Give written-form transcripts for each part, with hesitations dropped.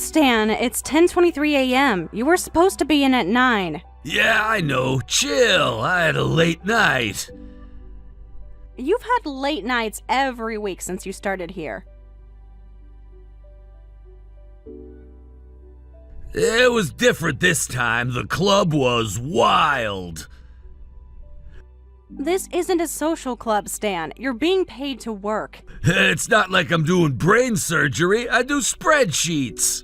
Stan, it's 10:23 a.m. You were supposed to be in at 9. Yeah, I know. Chill. I had a late night. You've had late nights every week since you started here. It was different this time. The club was wild. This isn't a social club, Stan. You're being paid to work. It's not like I'm doing brain surgery. I do spreadsheets.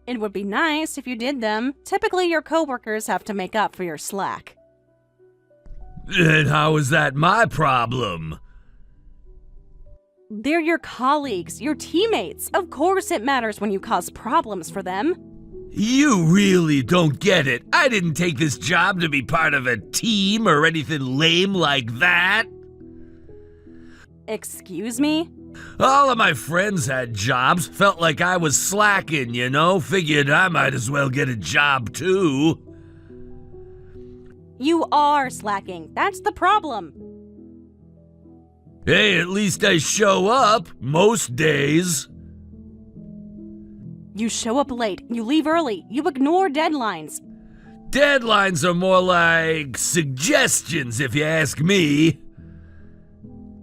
It would be nice if you did them. Typically, your coworkers have to make up for your slack. And how is that my problem? They're your colleagues, your teammates. Of course it matters when you cause problems for them. You really don't get it. I didn't take this job to be part of a team or anything lame like that. Excuse me? All of my friends had jobs. Felt like I was slacking, you know? Figured I might as well get a job too. You are slacking. That's the problem. Hey, at least I show up most days. You show up late, you leave early, you ignore deadlines. Deadlines are more like suggestions, if you ask me.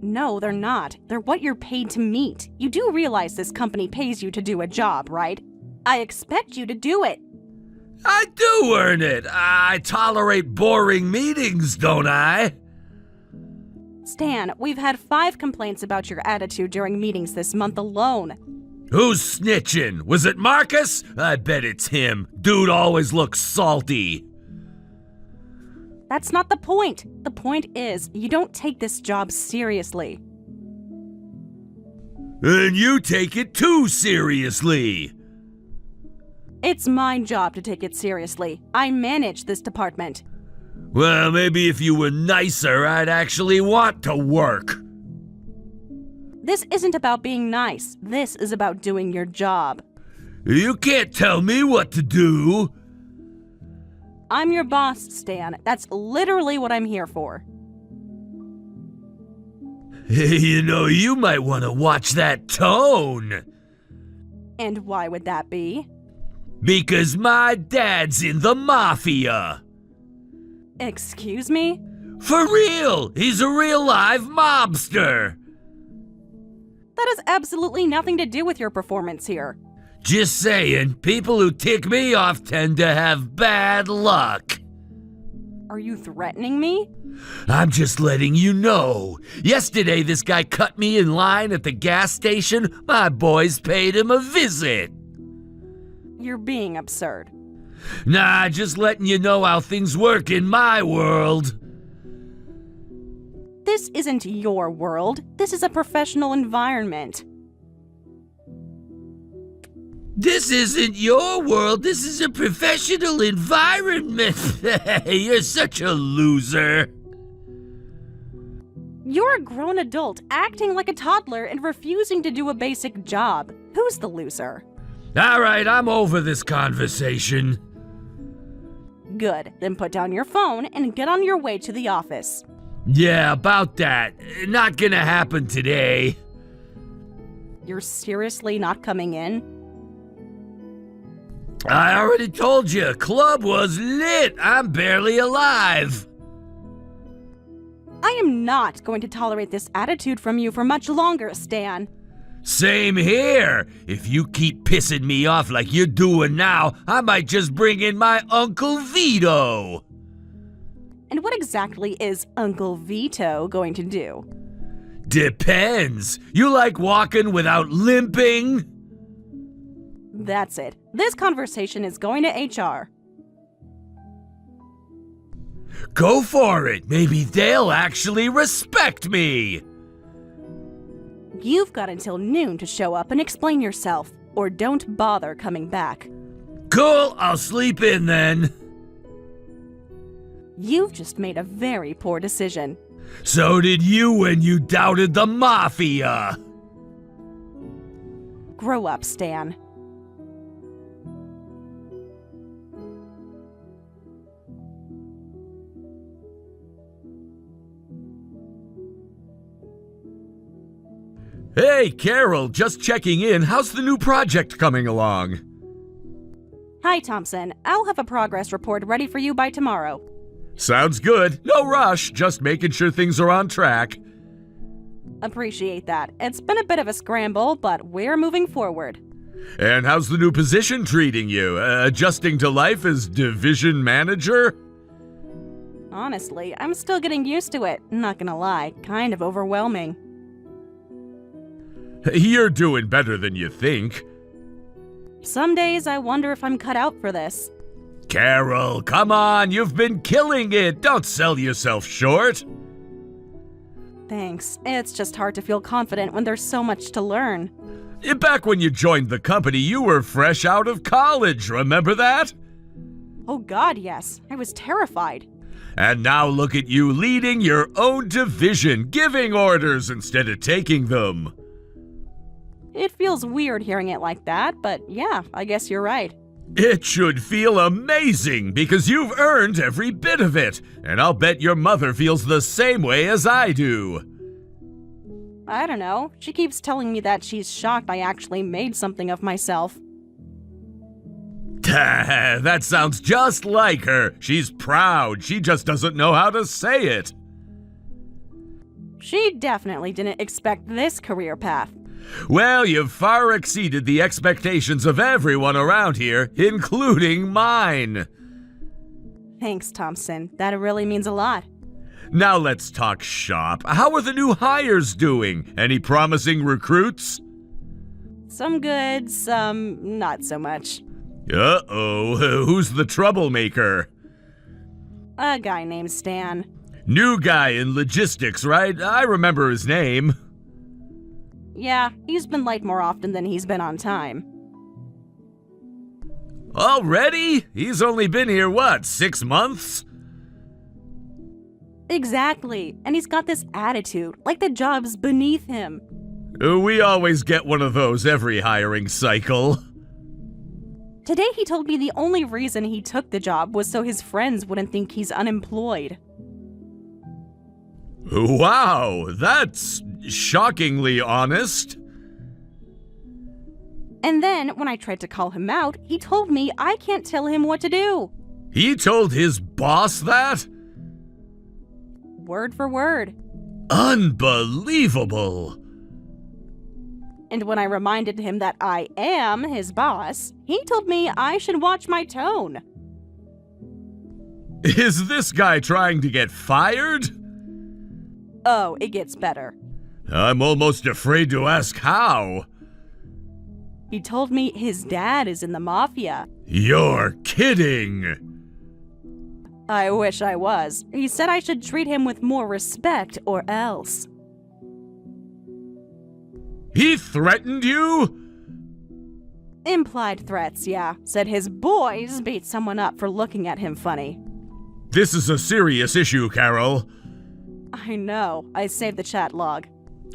No, they're not. They're what you're paid to meet. You do realize this company pays you to do a job, right? I expect you to do it. I do earn it. I tolerate boring meetings, don't I? Stan, we've had 5 complaints about your attitude during meetings this month alone. Who's snitching? Was it Marcus? I bet it's him. Dude always looks salty. That's not the point. The point is, you don't take this job seriously. And you take it too seriously. It's my job to take it seriously. I manage this department. Well, maybe if you were nicer, I'd actually want to work. This isn't about being nice. This is about doing your job. You can't tell me what to do. I'm your boss, Stan. That's literally what I'm here for. Hey, you might want to watch that tone. And why would that be? Because my dad's in the mafia. Excuse me? For real! He's a real live mobster. That has absolutely nothing to do with your performance here. Just saying, people who tick me off tend to have bad luck. Are you threatening me? I'm just letting you know. Yesterday, this guy cut me in line at the gas station. My boys paid him a visit. You're being absurd. Nah, just letting you know how things work in my world. This isn't your world. This is a professional environment. This isn't your world. This is a professional environment. You're such a loser. You're a grown adult acting like a toddler and refusing to do a basic job. Who's the loser? All right, I'm over this conversation. Good. Then put down your phone and get on your way to the office. Yeah, about that. Not gonna happen today. You're seriously not coming in? I already told you, club was lit. I'm barely alive. I am not going to tolerate this attitude from you for much longer, Stan. Same here. If you keep pissing me off like you're doing now, I might just bring in my Uncle Vito. And what exactly is Uncle Vito going to do? Depends. You like walking without limping? That's it. This conversation is going to HR. Go for it. Maybe they'll actually respect me. You've got until noon to show up and explain yourself, or don't bother coming back. Cool, I'll sleep in then. You've just made a very poor decision. So did you when you doubted the mafia. Grow up, Stan. Hey, Hey, Carol, just checking in. How's the new project coming along? Hi, Thompson. I'll have a progress report ready for you by tomorrow. Sounds good. No rush, just making sure things are on track. Appreciate that. It's been a bit of a scramble, but we're moving forward. And how's the new position treating you? Adjusting to life as division manager? Honestly, I'm still getting used to it. Not gonna lie, kind of overwhelming. You're doing better than you think. Some days I wonder if I'm cut out for this. Carol, come on, you've been killing it. Don't sell yourself short. Thanks. It's just hard to feel confident when there's so much to learn. Back when you joined the company, you were fresh out of college, remember that? Oh God, yes. I was terrified. And now look at you leading your own division, giving orders instead of taking them. It feels weird hearing it like that, but yeah, I guess you're right. It should feel amazing because you've earned every bit of it, and I'll bet your mother feels the same way as I do. I don't know. She keeps telling me that she's shocked I actually made something of myself. That sounds just like her. She's proud. She just doesn't know how to say it. She definitely didn't expect this career path. Well, you've far exceeded the expectations of everyone around here, including mine. Thanks, Thompson. That really means a lot. Now let's talk shop. How are the new hires doing? Any promising recruits? Some good, some not so much. Uh-oh, who's the troublemaker? A guy named Stan. New guy in logistics, right? I remember his name. Yeah, he's been late more often than he's been on time. Already? He's only been here, what, 6 months? Exactly, and he's got this attitude, like the job's beneath him. We always get one of those every hiring cycle. Today he told me the only reason he took the job was so his friends wouldn't think he's unemployed. Wow, that's shockingly honest. And then, when I tried to call him out, he told me I can't tell him what to do. He told his boss that? Word for word. Unbelievable. And when I reminded him that I am his boss, he told me I should watch my tone. Is this guy trying to get fired? Oh, it gets better. I'm almost afraid to ask how. He told me his dad is in the mafia. You're kidding. I wish I was. He said I should treat him with more respect or else. He threatened you? Implied threats, yeah. Said his boys beat someone up for looking at him funny. This is a serious issue, Carol. I know. I saved the chat log.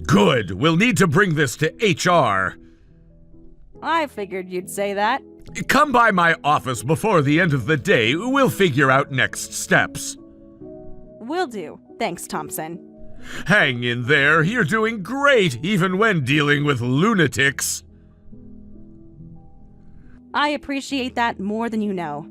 Good. We'll need to bring this to HR. I figured you'd say that. Come by my office before the end of the day. We'll figure out next steps. Will do. Thanks, Thompson. Hang in there. You're doing great, even when dealing with lunatics. I appreciate that more than you know.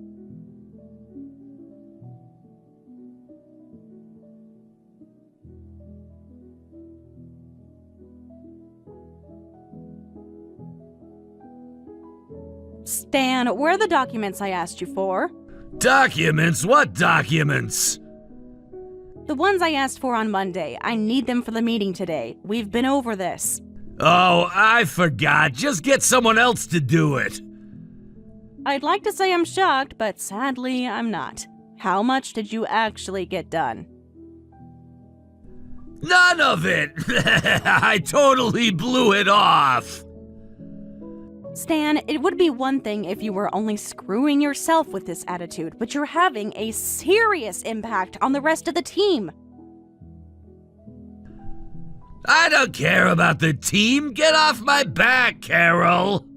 Stan, where are the documents I asked you for? Documents? What documents? The ones I asked for on Monday. I need them for the meeting today. We've been over this. Oh, I forgot. Just get someone else to do it. I'd like to say I'm shocked, but sadly, I'm not. How much did you actually get done? None of it! I totally blew it off! Stan, it would be one thing if you were only screwing yourself with this attitude, but you're having a serious impact on the rest of the team. I don't care about the team. Get off my back, Carol!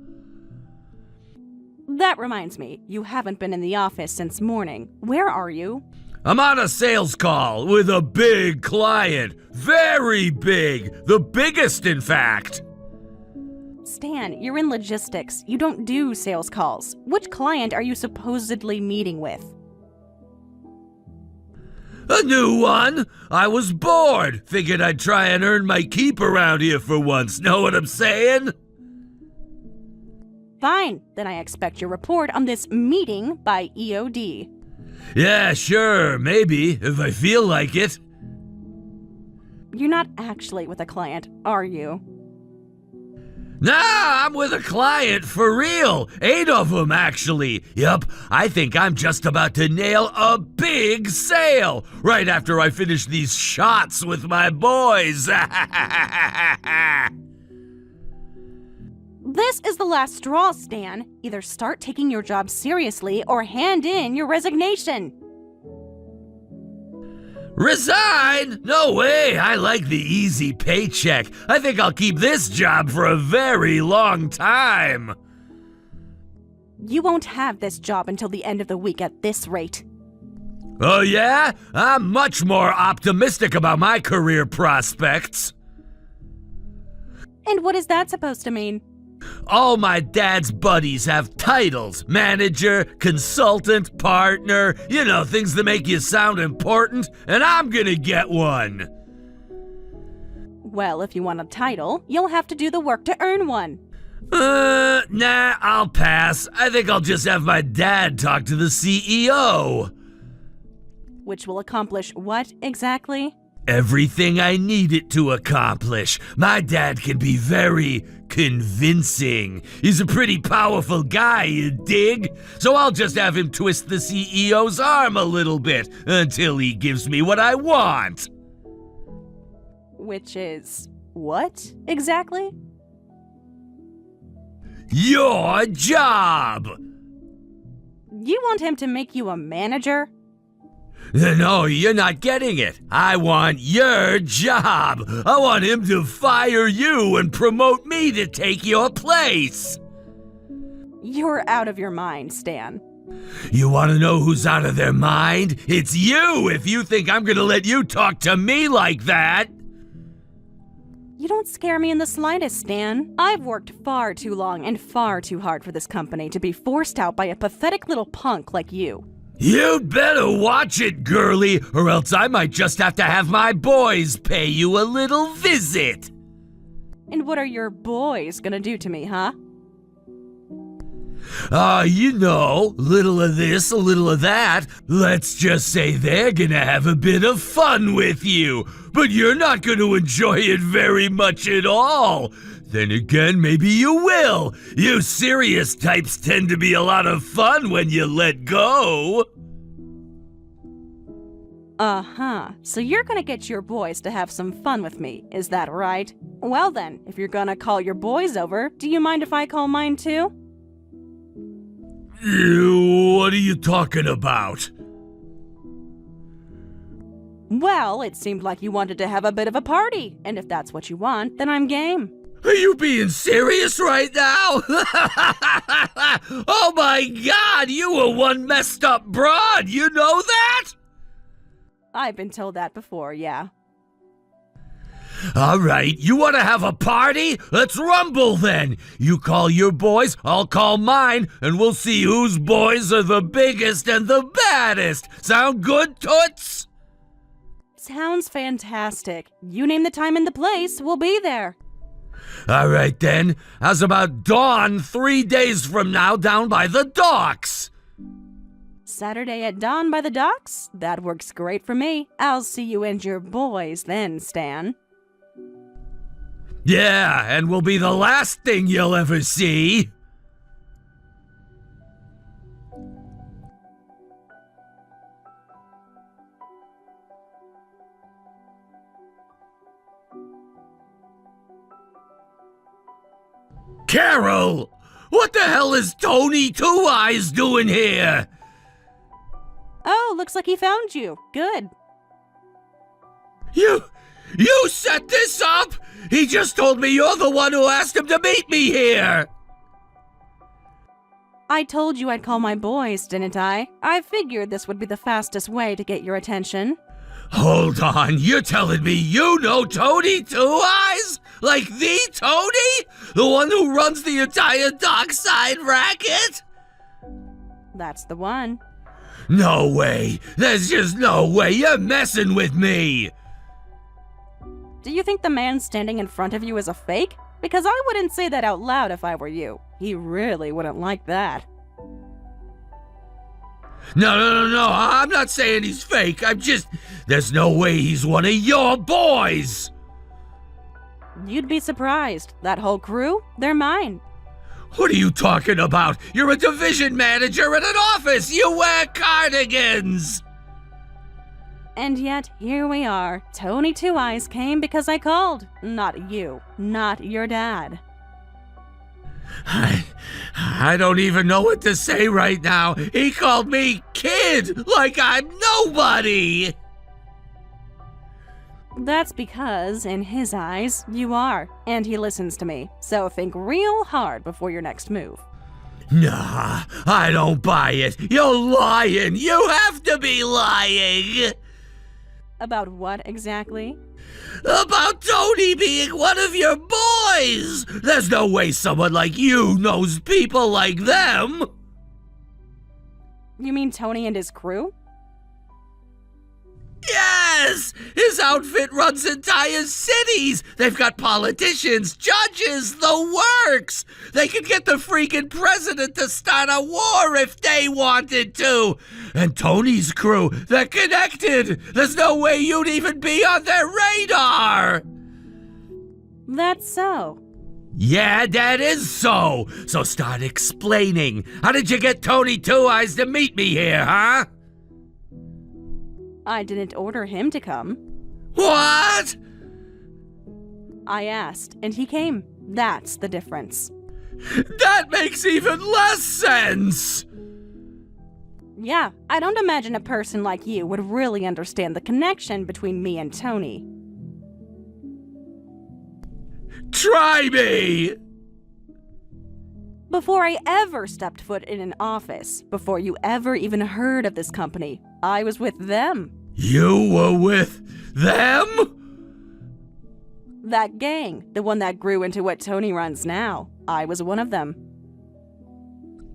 That reminds me, you haven't been in the office since morning. Where are you? I'm on a sales call with a big client. Very big. The biggest, in fact. Stan, you're in logistics. You don't do sales calls. Which client are you supposedly meeting with? A new one! I was bored. Figured I'd try and earn my keep around here for once. Know what I'm saying? Fine, then I expect your report on this meeting by EOD. Yeah, sure, maybe, if I feel like it. You're not actually with a client, are you? Nah, I'm with a client for real. 8 of them, actually. Yup, I think I'm just about to nail a big sale right after I finish these shots with my boys. This is the last straw, Stan. Either start taking your job seriously or hand in your resignation. Resign? No way, I like the easy paycheck. I think I'll keep this job for a very long time. You won't have this job until the end of the week at this rate. Oh yeah? I'm much more optimistic about my career prospects. And what is that supposed to mean? All my dad's buddies have titles. Manager, consultant, partner, you know, things that make you sound important, and I'm gonna get one. Well, if you want a title, you'll have to do the work to earn one. Nah, I'll pass. I think I'll just have my dad talk to the CEO. Which will accomplish what exactly? Everything I need it to accomplish. My dad can be very convincing. He's a pretty powerful guy, you dig? So I'll just have him twist the CEO's arm a little bit until he gives me what I want. Which is what exactly? Your job! You want him to make you a manager? No, you're not getting it. I want your job. I want him to fire you and promote me to take your place. You're out of your mind, Stan. You want to know who's out of their mind? It's you if you think I'm gonna let you talk to me like that. You don't scare me in the slightest, Stan. I've worked far too long and far too hard for this company to be forced out by a pathetic little punk like you. You'd better watch it, girlie, or else I might just have to have my boys pay you a little visit. And what are your boys gonna do to me, huh? You know, little of this, a little of that. Let's just say they're gonna have a bit of fun with you, but you're not gonna enjoy it very much at all. Then again, maybe you will. You serious types tend to be a lot of fun when you let go. Uh-huh. So you're gonna get your boys to have some fun with me, is that right? Well then, if you're gonna call your boys over, do you mind if I call mine too? What are you talking about? Well, it seemed like you wanted to have a bit of a party, and if that's what you want, then I'm game. Are you being serious right now? Oh my God, you were one messed up broad, you know that? I've been told that before, yeah. All right, you want to have a party? Let's rumble then. You call your boys, I'll call mine, and we'll see whose boys are the biggest and the baddest. Sound good, Toots? Sounds fantastic. You name the time and the place, we'll be there. All right then, how's about dawn 3 days from now down by the docks? Saturday at dawn by the docks? That works great for me. I'll see you and your boys then, Stan. Yeah, and will be the last thing you'll ever see. Carol! What the hell is Tony Two Eyes doing here? Oh, looks like he found you. Good. You set this up? He just told me you're the one who asked him to meet me here. I told you I'd call my boys, didn't I? I figured this would be the fastest way to get your attention. Hold on, you're telling me you know Tony Two Eyes? Like the Tony? The one who runs the entire dockside racket? That's the one. No way. There's just no way. You're messing with me. Do you think the man standing in front of you is a fake? Because I wouldn't say that out loud if I were you. He really wouldn't like that. No. I'm not saying he's fake. There's no way he's one of your boys. You'd be surprised. That whole crew, they're mine. What are you talking about? You're a division manager in an office. You wear cardigans. And yet, here we are. Tony Two Eyes came because I called. Not you. Not your dad. I don't even know what to say right now. He called me kid, like I'm nobody. That's because, in his eyes, you are. And he listens to me. So think real hard before your next move. Nah, I don't buy it. You're lying. You have to be lying. About what exactly? About Tony being one of your boys! There's no way someone like you knows people like them! You mean Tony and his crew? Yes! His outfit runs entire cities! They've got politicians, judges, the works! They could get the freaking president to start a war if they wanted to! And Tony's crew, they're connected! There's no way you'd even be on their radar! That's so. Yeah, that is so! So start explaining. How did you get Tony Two Eyes to meet me here, huh? I didn't order him to come. What? I asked, and he came. That's the difference. That makes even less sense! Yeah, I don't imagine a person like you would really understand the connection between me and Tony. Try me! Before I ever stepped foot in an office, before you ever even heard of this company, I was with them. You were with them? That gang, the one that grew into what Tony runs now. I was one of them.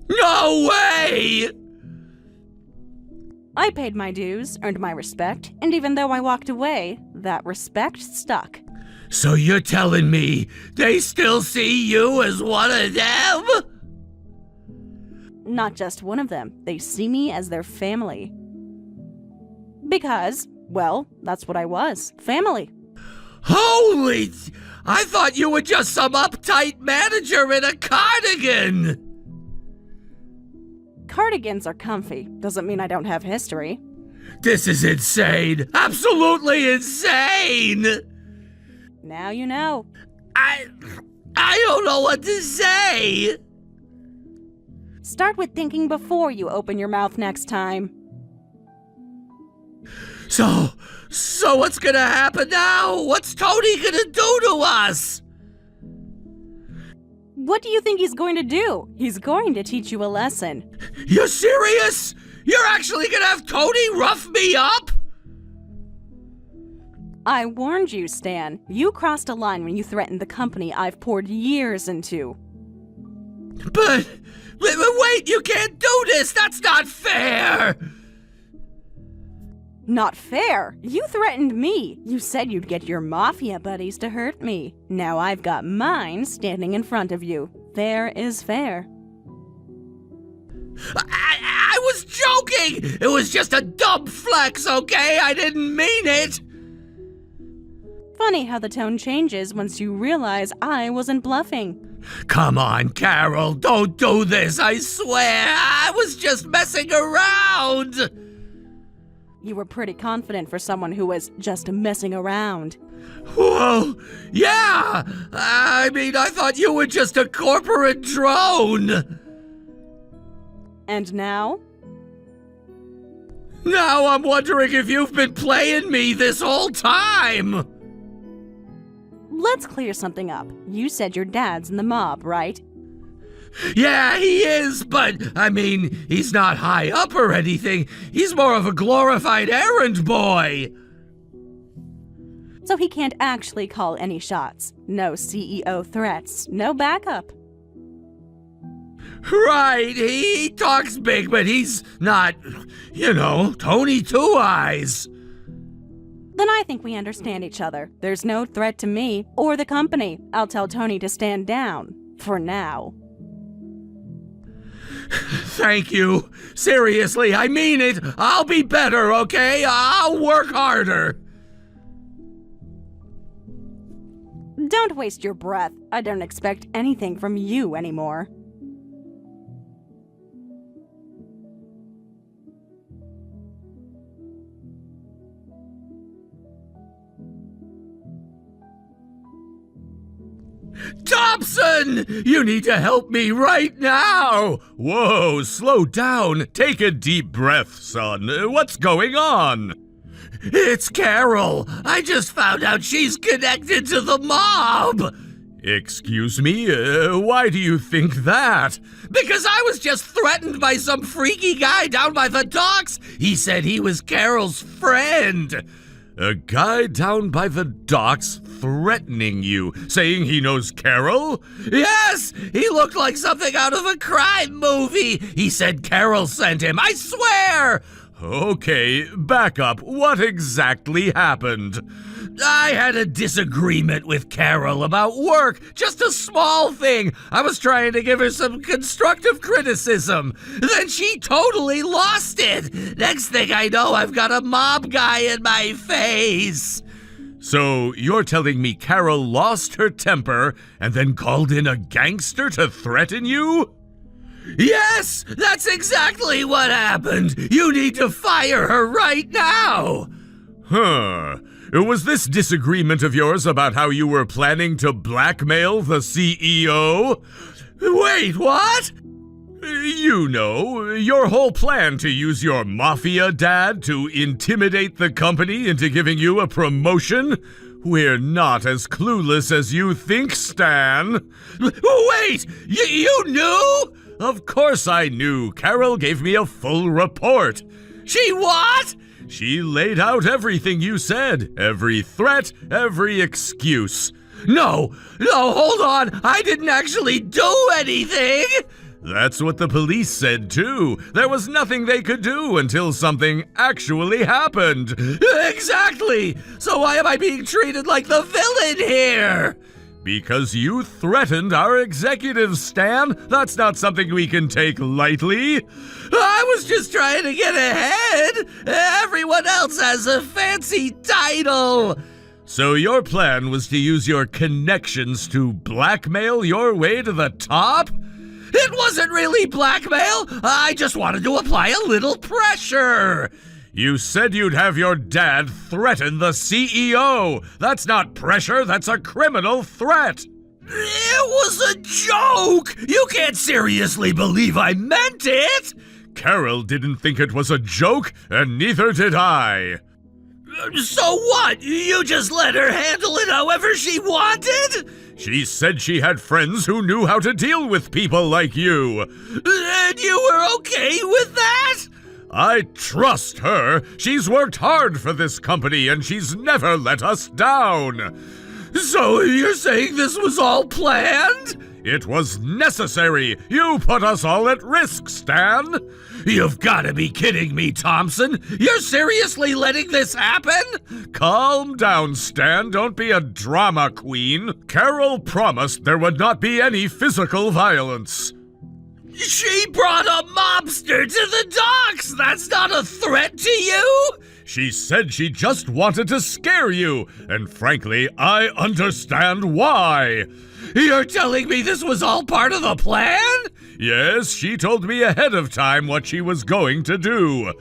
No way! I paid my dues, earned my respect, and even though I walked away, that respect stuck. So you're telling me they still see you as one of them? Not just one of them, they see me as their family. Because, well, that's what I was, family. Holy! I thought you were just some uptight manager in a cardigan! Cardigans are comfy, doesn't mean I don't have history. This is insane! Absolutely insane! Now you know. I don't know what to say! Start with thinking before you open your mouth next time. So what's gonna happen now? What's Tony gonna do to us? What do you think he's going to do? He's going to teach you a lesson. You're serious? You're actually gonna have Tony rough me up? I warned you, Stan. You crossed a line when you threatened the company I've poured years into. But wait, you can't do this! That's not fair! Not fair! You threatened me. You said you'd get your mafia buddies to hurt me. Now I've got mine standing in front of you. Fair is fair. I was joking! It was just a dumb flex, okay? I didn't mean it! Funny how the tone changes once you realize I wasn't bluffing. Come on, Carol, don't do this, I swear! I was just messing around! You were pretty confident for someone who was just messing around. Whoa, yeah! I mean, I thought you were just a corporate drone! And now? Now I'm wondering if you've been playing me this whole time! Let's clear something up. You said your dad's in the mob, right? Yeah, he is, but, I mean, he's not high up or anything. He's more of a glorified errand boy. so he can't actually call any shots. No CEO threats, no backup. Right, he talks big, but he's not, Tony Two Eyes. Then I think we understand each other. There's no threat to me or the company. I'll tell Tony to stand down. For now. Thank you. Seriously, I mean it. I'll be better, okay? I'll work harder. Don't waste your breath. I don't expect anything from you anymore. Thompson! You need to help me right now! Whoa, slow down. Take a deep breath, son. What's going on? It's Carol. I just found out she's connected to the mob. Excuse me? Why do you think that? Because I was just threatened by some freaky guy down by the docks. He said he was Carol's friend. A guy down by the docks threatening you, saying he knows Carol? Yes! He looked like something out of a crime movie! He said Carol sent him, I swear! Okay, back up. What exactly happened? I had a disagreement with Carol about work. Just a small thing. I was trying to give her some constructive criticism. Then she totally lost it. Next thing I know, I've got a mob guy in my face. So you're telling me Carol lost her temper and then called in a gangster to threaten you? Yes, that's exactly what happened. You need to fire her right now. Huh. Was this disagreement of yours about how you were planning to blackmail the CEO? Wait, what? You know, your whole plan to use your mafia dad to intimidate the company into giving you a promotion? We're not as clueless as you think, Stan. Wait, you knew? Of course I knew. Carol gave me a full report. She what? She laid out everything you said. Every threat, every excuse. No, hold on. I didn't actually do anything. That's what the police said, too. There was nothing they could do until something actually happened. Exactly! So why am I being treated like the villain here? Because you threatened our executives, Stan. That's not something we can take lightly. I was just trying to get ahead. Everyone else has a fancy title. So your plan was to use your connections to blackmail your way to the top? It wasn't really blackmail. I just wanted to apply a little pressure. You said you'd have your dad threaten the CEO. That's not pressure, that's a criminal threat. It was a joke. You can't seriously believe I meant it. Carol didn't think it was a joke, and neither did I. So what? You just let her handle it however she wanted? She said she had friends who knew how to deal with people like you. And you were okay with that? I trust her. She's worked hard for this company and she's never let us down. So you're saying this was all planned? It was necessary. You put us all at risk, Stan. You've got to be kidding me, Thompson. You're seriously letting this happen? Calm down, Stan. Don't be a drama queen. Carol promised there would not be any physical violence. She brought a mobster to the docks! That's not a threat to you! She said she just wanted to scare you, and frankly, I understand why. You're telling me this was all part of the plan? Yes, she told me ahead of time what she was going to do.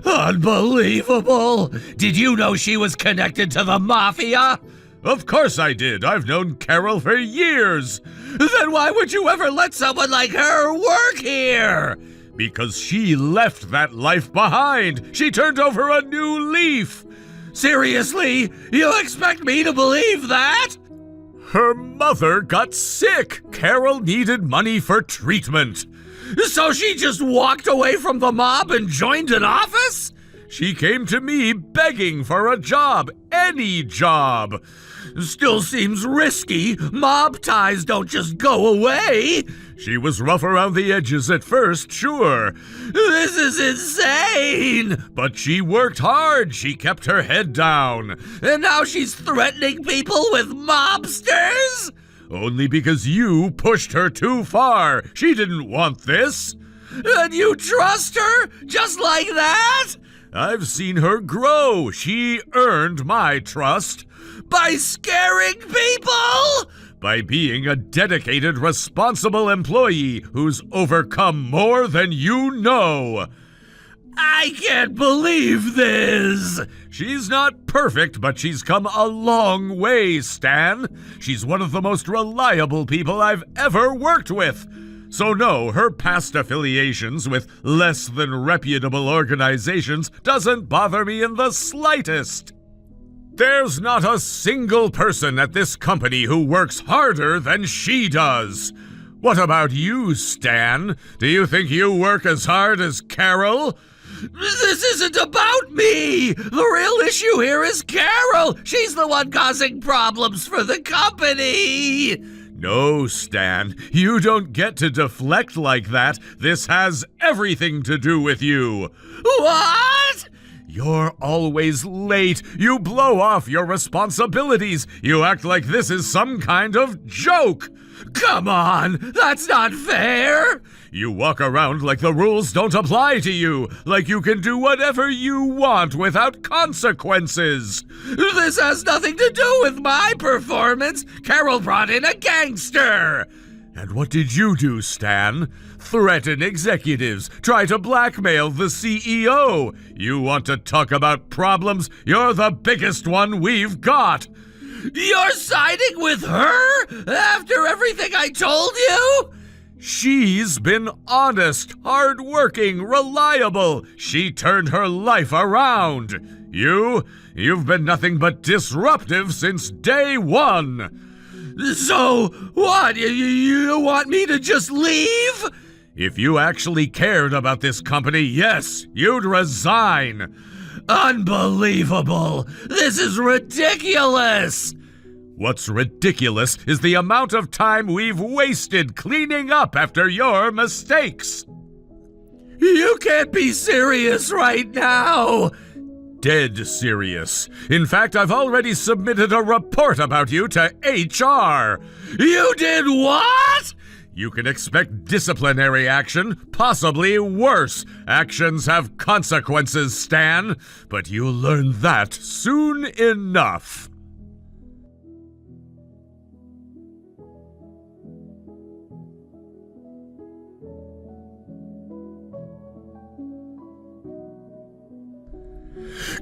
Unbelievable! Did you know she was connected to the mafia? Of course I did. I've known Carol for years. Then why would you ever let someone like her work here? Because she left that life behind. She turned over a new leaf. Seriously? You expect me to believe that? Her mother got sick. Carol needed money for treatment. So she just walked away from the mob and joined an office? She came to me begging for a job, any job. Still seems risky. Mob ties don't just go away. She was rough around the edges at first, sure. This is insane! But she worked hard. She kept her head down. And now she's threatening people with mobsters? Only because you pushed her too far. She didn't want this. And you trust her? Just like that? I've seen her grow. She earned my trust. By scaring people? By being a dedicated, responsible employee who's overcome more than you know. I can't believe this! She's not perfect, but she's come a long way, Stan. She's one of the most reliable people I've ever worked with. So no, her past affiliations with less than reputable organizations doesn't bother me in the slightest. There's not a single person at this company who works harder than she does. What about you, Stan? Do you think you work as hard as Carol? This isn't about me! The real issue here is Carol! She's the one causing problems for the company! No, Stan, you don't get to deflect like that. This has everything to do with you. What? You're always late. You blow off your responsibilities. You act like this is some kind of joke. Come on, that's not fair. You walk around like the rules don't apply to you, like you can do whatever you want without consequences. This has nothing to do with my performance. Carol brought in a gangster. And what did you do, Stan? Threaten executives, try to blackmail the CEO. You want to talk about problems? You're the biggest one we've got. You're siding with her after everything I told you? She's been honest, hardworking, reliable. She turned her life around. You've been nothing but disruptive since day one. So, what? You want me to just leave? If you actually cared about this company, yes, you'd resign. Unbelievable! This is ridiculous! What's ridiculous is the amount of time we've wasted cleaning up after your mistakes. You can't be serious right now! Dead serious. In fact, I've already submitted a report about you to HR. You did what? You can expect disciplinary action, possibly worse. Actions have consequences, Stan, but you'll learn that soon enough.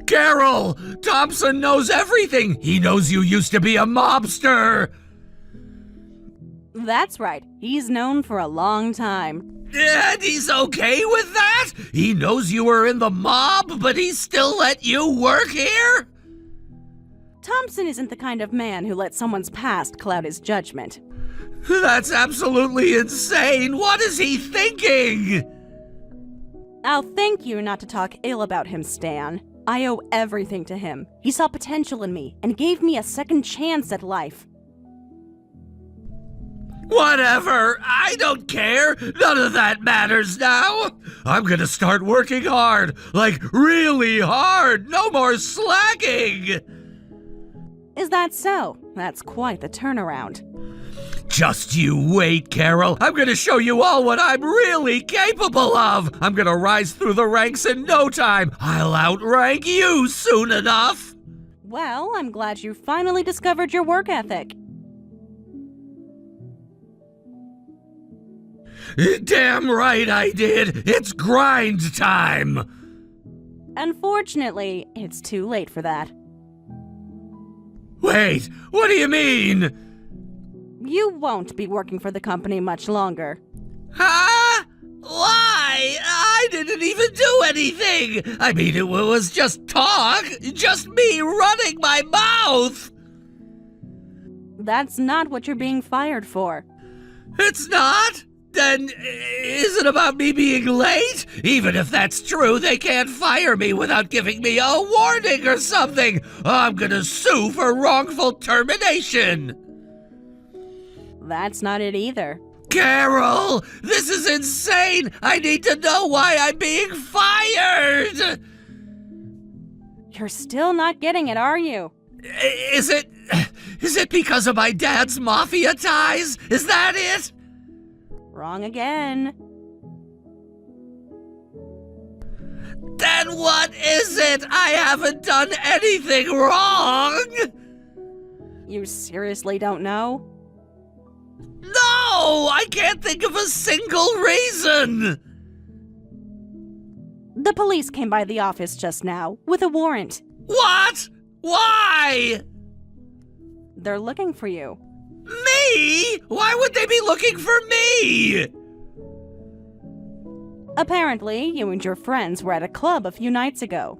Carol! Thompson knows everything! He knows you used to be a mobster! That's right. He's known for a long time. And he's okay with that? He knows you were in the mob, but he still let you work here? Thompson isn't the kind of man who lets someone's past cloud his judgment. That's absolutely insane! What is he thinking? I'll thank you not to talk ill about him, Stan. I owe everything to him. He saw potential in me and gave me a second chance at life. Whatever, I don't care. None of that matters now. I'm gonna start working hard, like really hard. No more slacking. Is that so? That's quite the turnaround. Just you wait, Carol. I'm gonna show you all what I'm really capable of. I'm gonna rise through the ranks in no time. I'll outrank you soon enough. Well, I'm glad you finally discovered your work ethic. Damn right I did. It's grind time. Unfortunately, it's too late for that. Wait, what do you mean? You won't be working for the company much longer. Huh? Why? I didn't even do anything. I mean, it was just talk. Just me running my mouth. That's not what you're being fired for. It's not? Then is it about me being late? Even if that's true, they can't fire me without giving me a warning or something. I'm gonna sue for wrongful termination. That's not it either. Carol, this is insane. I need to know why I'm being fired. You're still not getting it, are you? Is it because of my dad's mafia ties? Is that it? Wrong again. Then what is it? I haven't done anything wrong. You seriously don't know? No, I can't think of a single reason. The police came by the office just now with a warrant. What? Why? They're looking for you. Me? Why would they be looking for me? Apparently, you and your friends were at a club a few nights ago.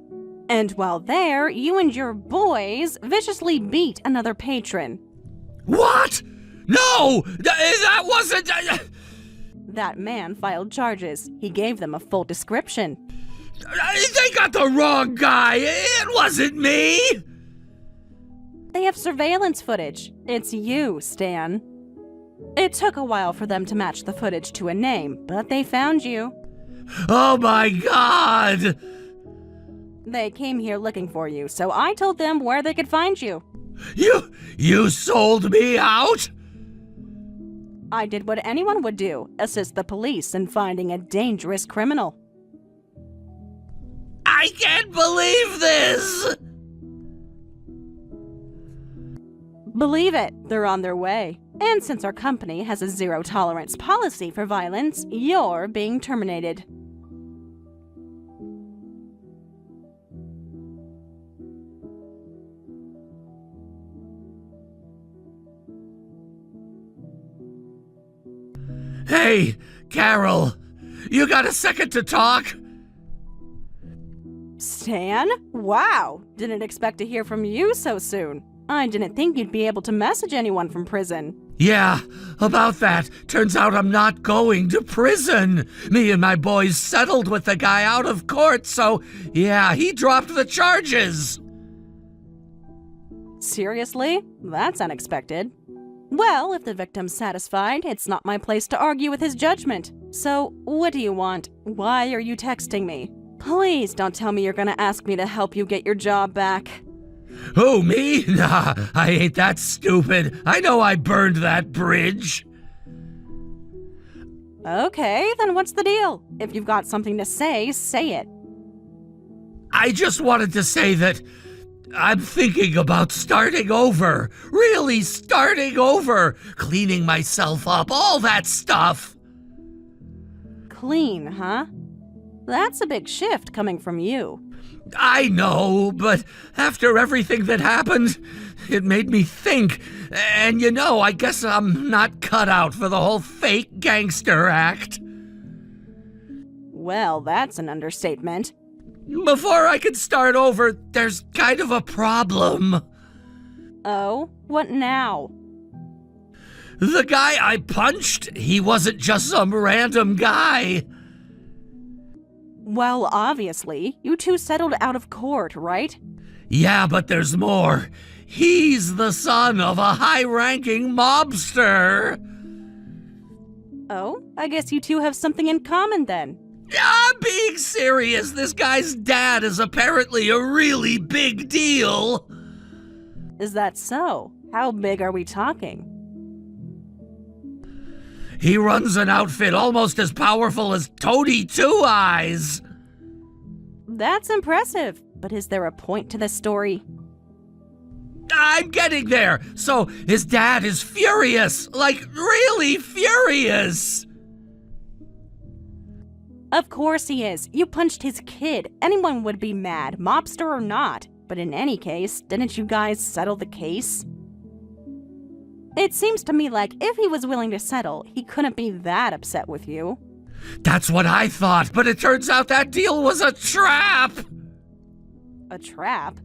And while there, you and your boys viciously beat another patron. What? No! That wasn't... That man filed charges. He gave them a full description. They got the wrong guy. It wasn't me. They have surveillance footage. It's you, Stan. It took a while for them to match the footage to a name, but they found you. Oh my God! They came here looking for you, so I told them where they could find you. You sold me out? I did what anyone would do, assist the police in finding a dangerous criminal. I can't believe this! Believe it, they're on their way. And since our company has a zero-tolerance policy for violence, you're being terminated. Hey, Carol, you got a second to talk? Stan? Wow, didn't expect to hear from you so soon. I didn't think you'd be able to message anyone from prison. Yeah, about that. Turns out I'm not going to prison. Me and my boys settled with the guy out of court, so yeah, he dropped the charges. Seriously? That's unexpected. Well, if the victim's satisfied, it's not my place to argue with his judgment. So, what do you want? Why are you texting me? Please don't tell me you're gonna ask me to help you get your job back. Who, me? Nah, I ain't that stupid. I know I burned that bridge. Okay, then what's the deal? If you've got something to say it. I just wanted to say that I'm thinking about starting over. Really starting over. Cleaning myself up, all that stuff. Clean, huh? That's a big shift coming from you. I know, but after everything that happened, it made me think. And you know, I guess I'm not cut out for the whole fake gangster act. Well, that's an understatement. Before I can start over, there's kind of a problem. Oh, what now? The guy I punched, he wasn't just some random guy. Well, obviously, you two settled out of court, right? Yeah, but there's more. He's the son of a high-ranking mobster. Oh, I guess you two have something in common then. I'm being serious. This guy's dad is apparently a really big deal. Is that so? How big are we talking? He runs an outfit almost as powerful as Toady Two Eyes. That's impressive, but is there a point to this story? I'm getting there. So his dad is furious, like really furious. Of course he is. You punched his kid. Anyone would be mad, mobster or not. But in any case, didn't you guys settle the case? It seems to me like if he was willing to settle, he couldn't be that upset with you. That's what I thought, but it turns out that deal was a trap. A trap?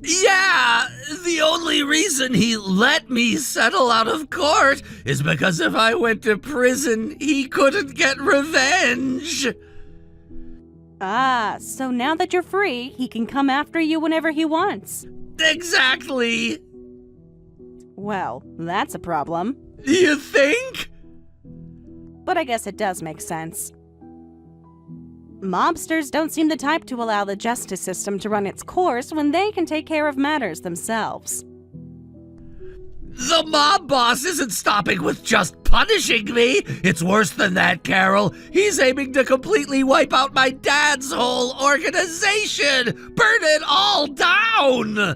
Yeah, the only reason he let me settle out of court is because if I went to prison, he couldn't get revenge. Ah, so now that you're free, he can come after you whenever he wants. Exactly. Well, that's a problem. You think? But I guess it does make sense. Mobsters don't seem the type to allow the justice system to run its course when they can take care of matters themselves. The mob boss isn't stopping with just punishing me. It's worse than that, Carol. He's aiming to completely wipe out my dad's whole organization. Burn it all down.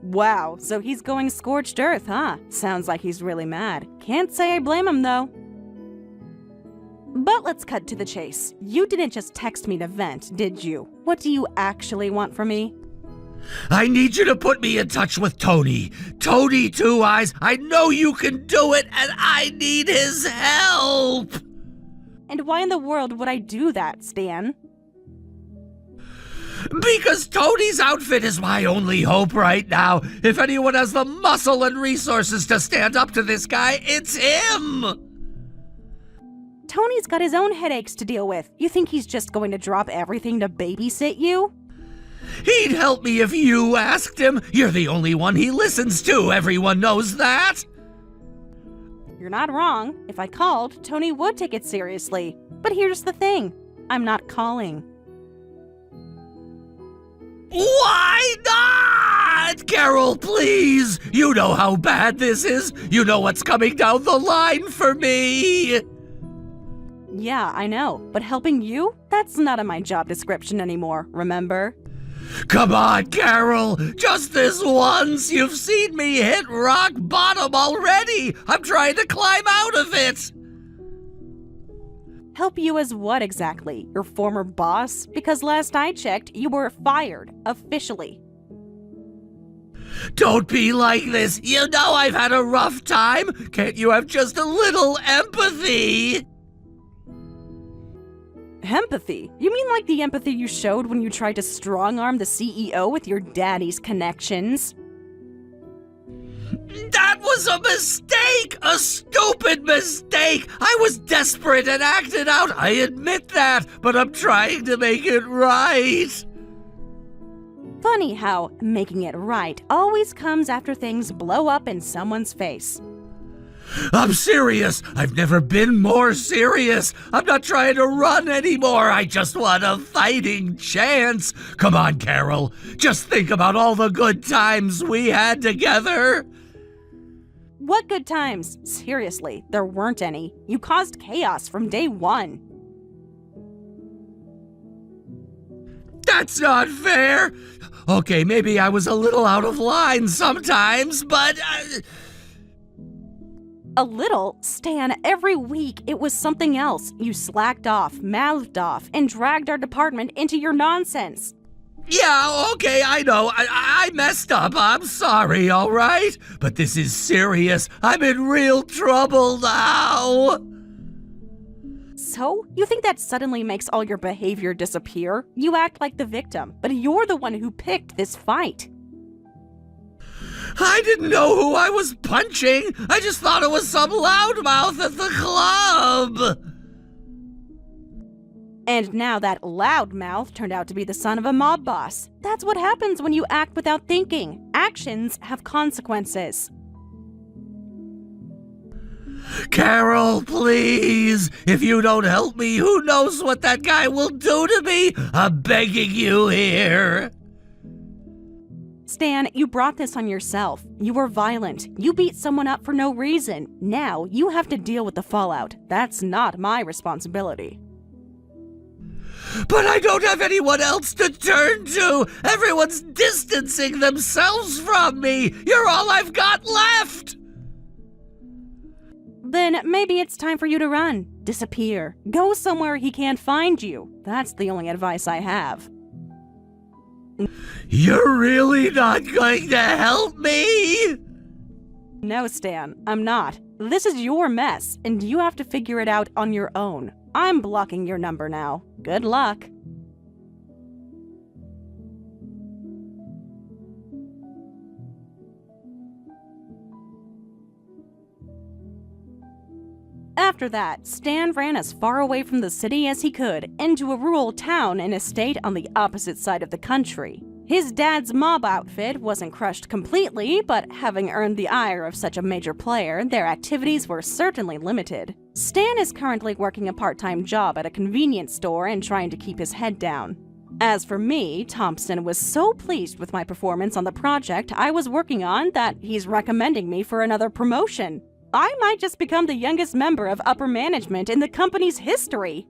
Wow, so he's going scorched earth, huh? Sounds like he's really mad. Can't say I blame him, though. But let's cut to the chase. You didn't just text me to vent, did you? What do you actually want from me? I need you to put me in touch with Tony. Tony Two Eyes, I know you can do it, and I need his help. And why in the world would I do that, Stan? Because Tony's outfit is my only hope right now. If anyone has the muscle and resources to stand up to this guy, it's him. Tony's got his own headaches to deal with. You think he's just going to drop everything to babysit you? He'd help me if you asked him. You're the only one he listens to. Everyone knows that. You're not wrong. If I called, Tony would take it seriously. But here's the thing. I'm not calling. Why not? Carol, please. You know how bad this is. You know what's coming down the line for me. Yeah, I know. But helping you? That's not in my job description anymore, remember? Come on, Carol. Just this once. You've seen me hit rock bottom already. I'm trying to climb out of it. Help you as what exactly? Your former boss? Because last I checked, you were fired, officially. Don't be like this. You know I've had a rough time. Can't you have just a little empathy? Empathy? You mean like the empathy you showed when you tried to strong-arm the CEO with your daddy's connections? That was a mistake! A stupid mistake! I was desperate and acted out, I admit that, but I'm trying to make it right. Funny how making it right always comes after things blow up in someone's face. I'm serious. I've never been more serious. I'm not trying to run anymore. I just want a fighting chance. Come on, Carol. Just think about all the good times we had together. What good times? Seriously, there weren't any. You caused chaos from day one. That's not fair. Okay, maybe I was a little out of line sometimes, but... A little? Stan, every week it was something else. You slacked off, mouthed off, and dragged our department into your nonsense. Yeah, okay, I know. I messed up. I'm sorry, all right? But this is serious. I'm in real trouble now. So? You think that suddenly makes all your behavior disappear? You act like the victim, but you're the one who picked this fight. I didn't know who I was punching. I just thought it was some loudmouth at the club. And now that loudmouth turned out to be the son of a mob boss. That's what happens when you act without thinking. Actions have consequences. Carol, please. If you don't help me, who knows what that guy will do to me? I'm begging you here. Stan, you brought this on yourself. You were violent. You beat someone up for no reason. Now you have to deal with the fallout. That's not my responsibility. But I don't have anyone else to turn to. Everyone's distancing themselves from me. You're all I've got left. Then maybe it's time for you to run. Disappear. Go somewhere he can't find you. That's the only advice I have. You're really not going to help me? No, Stan, I'm not. This is your mess, and you have to figure it out on your own. I'm blocking your number now. Good luck. After that, Stan ran as far away from the city as he could, into a rural town and estate on the opposite side of the country. His dad's mob outfit wasn't crushed completely, but having earned the ire of such a major player, their activities were certainly limited. Stan is currently working a part-time job at a convenience store and trying to keep his head down. As for me, Thompson was so pleased with my performance on the project I was working on that he's recommending me for another promotion. I might just become the youngest member of upper management in the company's history.